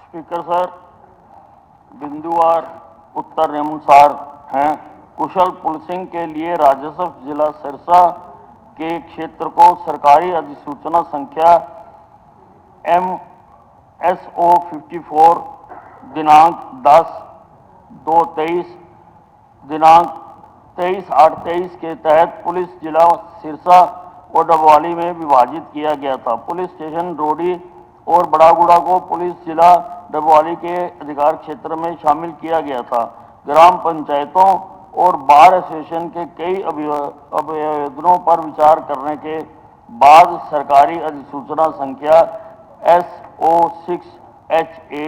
Speaker sir, बिंदुवार उत्तर निम्नानुसार हैं। कुशल policing के लिए राजस्व जिला सिरसा के क्षेत्र को सरकारी अधिसूचना संख्या MSO 54 दिनांक 10/2/23 दिनांक 23/8/23 के तहत पुलिस जिला सिरसा और डबवाली में विभाजित किया गया था। पुलिस स्टेशन रोडी और बड़ागुड़ा को पुलिस जिला डबवाली के अधिकार क्षेत्र में शामिल किया गया था। ग्राम पंचायतों और बार एसोसिएशन के कई आवेदनों पर विचार करने के बाद सरकारी अधिसूचना संख्या SO 6HA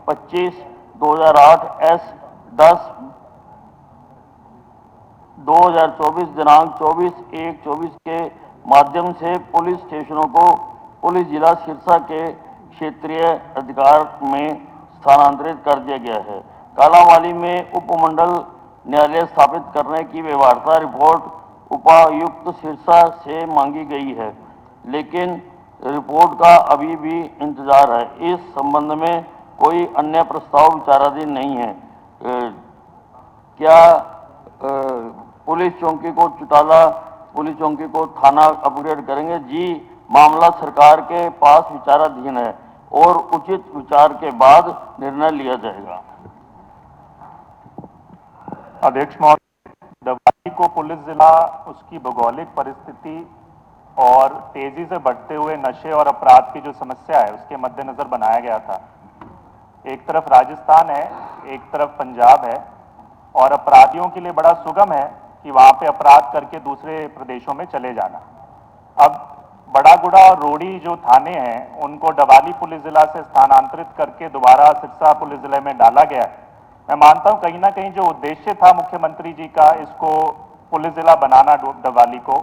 25/2008 S10 2024 दिनांक 24/1/24 के माध्यम से पुलिस स्टेशनों को पुलिस जिला सिरसा के क्षेत्रीय अधिकार में स्थानांतरित कर दिया गया है। कालांवाली में उपमंडल न्यायालय स्थापित करने की व्यवहार्यता रिपोर्ट उपायुक्त सिरसा से मांगी गई है, लेकिन रिपोर्ट का अभी भी इंतजार है। इस संबंध में कोई अन्य प्रस्ताव विचाराधीन नहीं है। क्या पुलिस चौकी को चौटाला पुलिस चौकी को थाना अपग्रेड करेंगे? जी, मामला सरकार के पास विचाराधीन है और उचित विचार के बाद निर्णय लिया जाएगा। अध्यक्ष महोदय, डबवाली को पुलिस जिला उसकी भौगोलिक परिस्थिति और तेजी से बढ़ते हुए नशे और अपराध की जो समस्या है उसके मद्देनजर बनाया गया था। एक तरफ राजस्थान है, एक तरफ पंजाब है और अपराधियों के लिए बड़ा सुगम है कि वहां पे अपराध करके दूसरे प्रदेशों में चले जाना। अब बड़ागुड़ा और रोडी जो थाने हैं उनको डबवाली पुलिस जिला से स्थानांतरित करके दोबारा सिरसा पुलिस जिले में डाला गया है। मैं मानता हूं कहीं ना कहीं जो उद्देश्य था मुख्यमंत्री जी का इसको पुलिस जिला बनाना डबवाली को,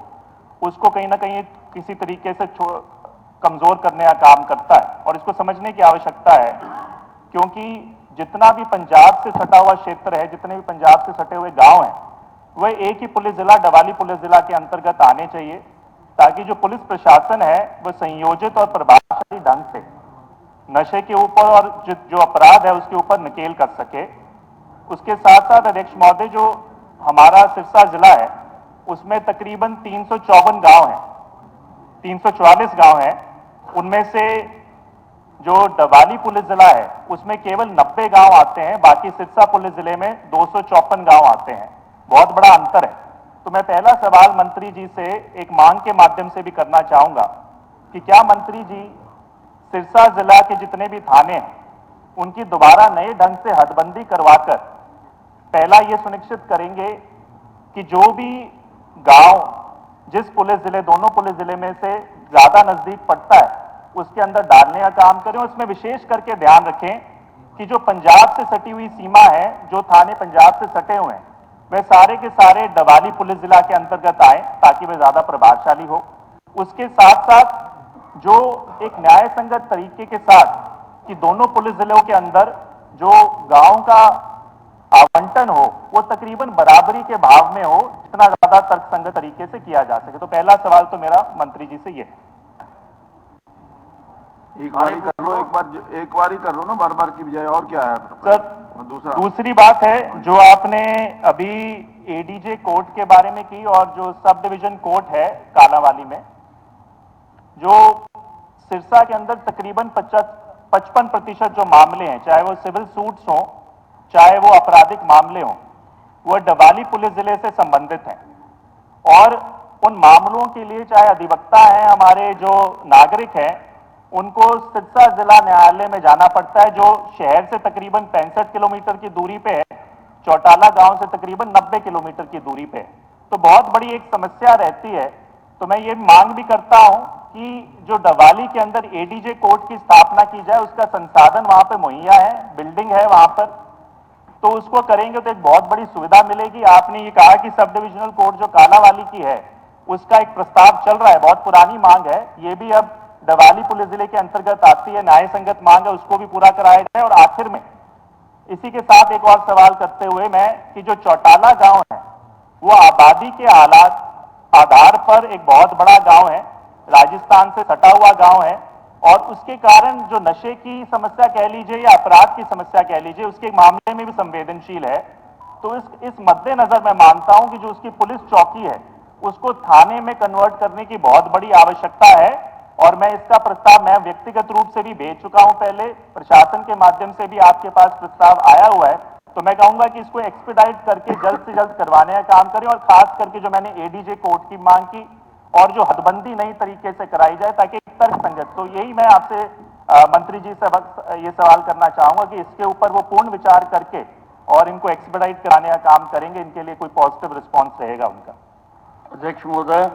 उसको कहीं ना कहीं किसी तरीके से कमजोर करने का काम करता है और इसको समझने की आवश्यकता है, क्योंकि जितना भी पंजाब से सटा हुआ क्षेत्र है, जितने भी पंजाब से सटे हुए गांव हैं, वह एक ही पुलिस जिला डबवाली पुलिस जिला के अंतर्गत आने चाहिए, ताकि जो पुलिस प्रशासन है वह संयोजित और प्रभावशाली ढंग से नशे के ऊपर और जो अपराध है उसके ऊपर नकेल कर सके। उसके साथ साथ अध्यक्ष महोदय, जो हमारा सिरसा जिला है उसमें तकरीबन 354 गांव हैं, 344 गांव हैं। उनमें से जो डबवाली पुलिस जिला है उसमें केवल 90 गांव आते हैं, बाकी सिरसा पुलिस जिले में 254 गांव आते हैं। बहुत बड़ा अंतर है। तो मैं पहला सवाल मंत्री जी से एक मांग के माध्यम से भी करना चाहूंगा कि क्या मंत्री जी सिरसा जिला के जितने भी थाने हैं उनकी दोबारा नए ढंग से हदबंदी करवाकर पहला ये सुनिश्चित करेंगे कि जो भी गांव जिस पुलिस जिले, दोनों पुलिस जिले में से ज्यादा नजदीक पड़ता है उसके अंदर डालने का काम करें। उसमें विशेष करके ध्यान रखें कि जो पंजाब से सटी हुई सीमा है, जो थाने पंजाब से सटे हुए हैं, वे सारे के सारे डबवाली पुलिस जिला के अंतर्गत आए ताकि वे ज्यादा प्रभावशाली हो। उसके साथ साथ जो एक न्याय संगत तरीके के साथ कि दोनों पुलिस जिलों के अंदर जो गांव का आवंटन हो वो तकरीबन बराबरी के भाव में हो, जितना ज्यादा तर्कसंगत तरीके से किया जा सके। तो पहला सवाल तो मेरा मंत्री जी से ये है। एक बार ही कर लो ना, बार बार की बजाय। और क्या है सर? दूसरी बात है जो आपने अभी एडीजे कोर्ट के बारे में की और जो सब डिवीजन कोर्ट है कालांवाली में, जो सिरसा के अंदर तकरीबन 55% जो मामले हैं, चाहे वो सिविल सूट्स हों चाहे वो आपराधिक मामले हों, वह डबवाली पुलिस जिले से संबंधित हैं। और उन मामलों के लिए चाहे अधिवक्ता हैं, हमारे जो नागरिक हैं, उनको सिरसा जिला न्यायालय में जाना पड़ता है, जो शहर से तकरीबन 65 किलोमीटर की दूरी पे है, चौटाला गांव से तकरीबन 90 किलोमीटर की दूरी पे है। तो बहुत बड़ी एक समस्या रहती है। तो मैं ये मांग भी करता हूं कि जो डबवाली के अंदर एडीजे कोर्ट की स्थापना की जाए, उसका संसाधन वहां पे मुहैया है, बिल्डिंग है वहां पर, तो उसको करेंगे तो एक बहुत बड़ी सुविधा मिलेगी। आपने ये कहा कि सब डिविजनल कोर्ट जो कालांवाली की है उसका एक प्रस्ताव चल रहा है, बहुत पुरानी मांग है, ये भी अब डबवाली पुलिस जिले के अंतर्गत आती है, न्याय संगत मांग है, उसको भी पूरा कराया जाए। और आखिर में इसी के साथ एक और सवाल करते हुए मैं कि जो चौटाला गांव है वो आबादी के हालात आधार पर एक बहुत बड़ा गांव है, राजस्थान से सटा हुआ गांव है और उसके कारण जो नशे की समस्या कह लीजिए या अपराध की समस्या कह लीजिए, उसके मामले में भी संवेदनशील है। तो इस मद्देनजर मैं मानता हूं कि जो उसकी पुलिस चौकी है उसको थाने में कन्वर्ट करने की बहुत बड़ी आवश्यकता है। और मैं इसका प्रस्ताव मैं व्यक्तिगत रूप से भी भेज चुका हूं, पहले प्रशासन के माध्यम से भी आपके पास प्रस्ताव आया हुआ है। तो मैं कहूंगा कि इसको एक्सपीडाइट करके जल्द से जल्द करवाने का काम करें, और खास करके जो मैंने एडीजे कोर्ट की मांग की और जो हदबंदी नई तरीके से कराई जाए ताकि तर्क संगत। तो यही मैं आपसे मंत्री जी से ये सवाल करना चाहूंगा कि इसके ऊपर वो पूर्ण विचार करके और इनको एक्सपीडाइट कराने का काम करेंगे, इनके लिए कोई पॉजिटिव रिस्पॉन्स रहेगा उनका। अध्यक्ष महोदय,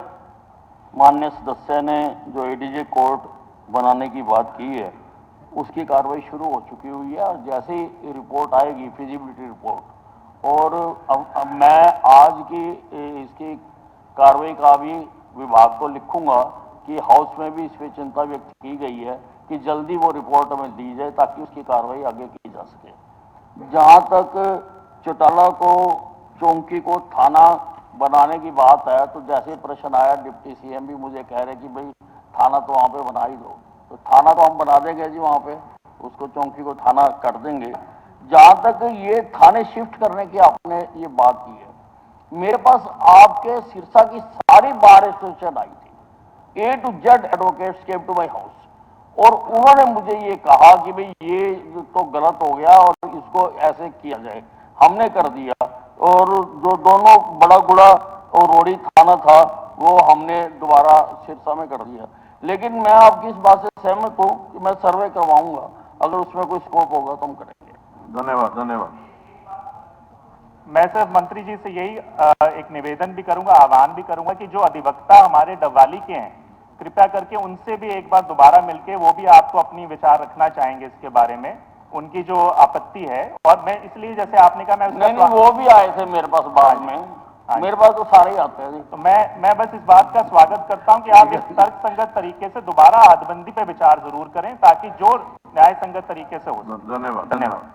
माननीय सदस्य ने जो एडीजे कोर्ट बनाने की बात की है उसकी कार्रवाई शुरू हो चुकी हुई है, और जैसे ही रिपोर्ट आएगी फिजिबिलिटी रिपोर्ट, और अब मैं आज की इसकी कार्रवाई का भी विभाग को लिखूंगा कि हाउस में भी इस पर चिंता व्यक्त की गई है कि जल्दी वो रिपोर्ट हमें दी जाए ताकि उसकी कार्रवाई आगे की जा सके। जहां तक चौटाला को चौकी को थाना बनाने की बात है, तो जैसे प्रश्न आया डिप्टी सीएम भी मुझे कह रहे कि भाई थाना तो वहां पे बना ही दो, तो थाना तो हम बना देंगे जी, वहां पे उसको चौकी को थाना कर देंगे। जहां तक ये थाने शिफ्ट करने की आपने ये बात की है, मेरे पास आपके सिरसा की सारी बार एसोसिएशन आई थी, A to Z advocates came to my house, और उन्होंने मुझे ये कहा कि भाई ये तो गलत हो गया और इसको ऐसे किया जाए। हमने कर दिया, और जो दोनों बड़ा गुड़ा और रोड़ी थाना था वो हमने दोबारा सिरसा में कर दिया। लेकिन मैं आपकी इस बात से सहमत हूँ कि मैं सर्वे करवाऊंगा, अगर उसमें कोई स्कोप होगा तो हम करेंगे। धन्यवाद धन्यवाद। मैं सिर्फ मंत्री जी से यही एक निवेदन भी करूंगा, आह्वान भी करूंगा कि जो अधिवक्ता हमारे डबवाली के हैं, कृपया करके उनसे भी एक बार दोबारा मिलके वो भी आपको अपनी विचार रखना चाहेंगे इसके बारे में, उनकी जो आपत्ति है। और मैं इसलिए जैसे आपने कहा, मैं नहीं, वो भी आए थे मेरे पास बाद में, मेरे पास तो सारे ही आते हैं। तो मैं बस इस बात का स्वागत करता हूं कि आप एक तर्क संगत तरीके से दोबारा हदबंदी पे विचार जरूर करें ताकि जो न्याय संगत तरीके से हो। धन्यवाद धन्यवाद।